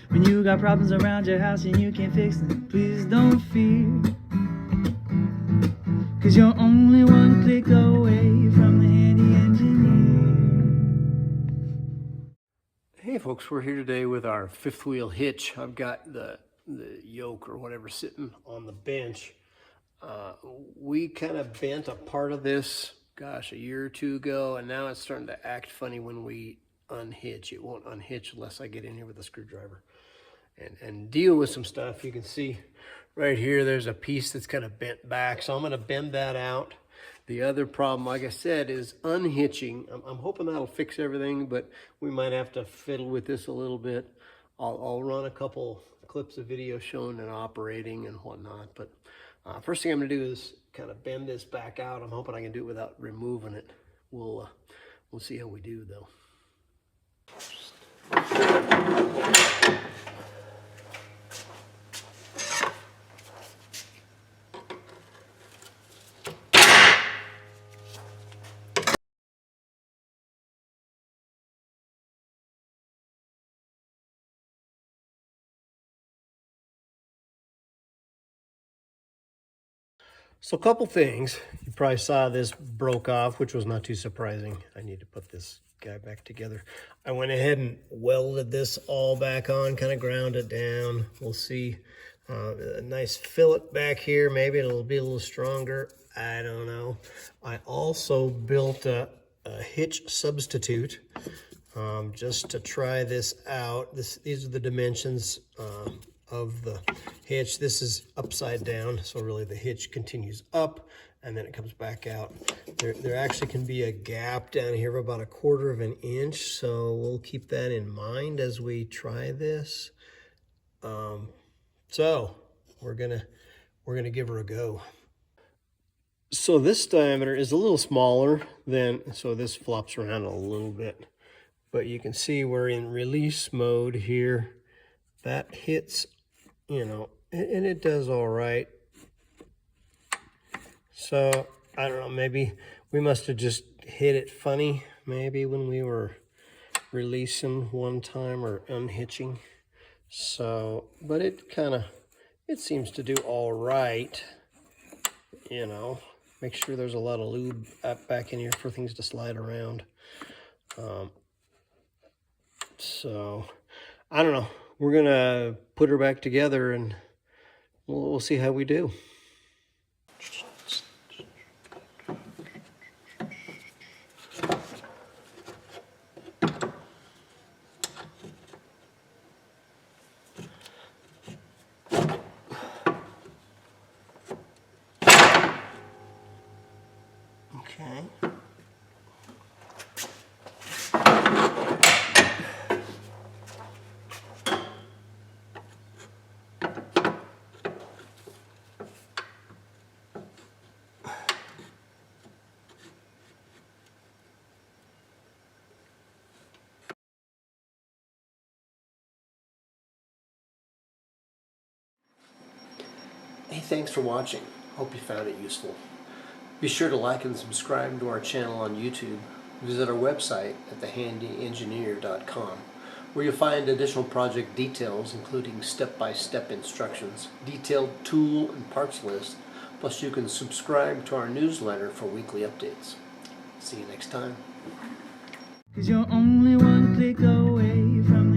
When you got problems around your house and you can't fix them, please don't fear, 'cause you're only one click away from the handy engineer. Hey folks, we're here today with our fifth wheel hitch. I've got the yoke or whatever sitting on the bench. We kind of bent a part of this, gosh, a year or two ago, and now it's starting to act funny when we unhitch. It won't unhitch unless I get in here with a screwdriver and deal with some stuff. You can see right here, there's a piece that's kind of bent back, so I'm gonna bend that out. The other problem, like I said, is unhitching. I'm hoping that'll fix everything, but we might have to fiddle with this a little bit. I'll run a couple clips of video showing it operating and whatnot, but first thing I'm gonna do is kind of bend this back out. I'm hoping I can do it without removing it. We'll see how we do though. So a couple things. You probably saw this broke off, which was not too surprising. I need to put this guy back together. I went ahead and welded this all back on, kind of ground it down. We'll see a nice fillet back here. Maybe it'll be a little stronger. I don't know. I also built a hitch substitute just to try this out. These are the dimensions of the hitch. This is upside down, so really the hitch continues up and then it comes back out. There actually can be a gap down here of about 1/4 of an inch, so we'll keep that in mind as we try this. So we're gonna give her a go. So this diameter is a little smaller than, so this flops around a little bit, but you can see we're in release mode here. That hits, you know, and it does all right. So I don't know, maybe we must have just hit it funny maybe when we were releasing one time or unhitching. So, but it seems to do all right, you know. Make sure there's a lot of lube back in here for things to slide around. So I don't know. We're gonna put her back together and we'll see how we do. Okay. Hey, thanks for watching. Hope you found it useful. Be sure to like and subscribe to our channel on YouTube. Visit our website at thehandyengineer.com, where you'll find additional project details, including step-by-step instructions, detailed tool and parts list, plus you can subscribe to our newsletter for weekly updates. See you next time. 'Cause you're only one click away from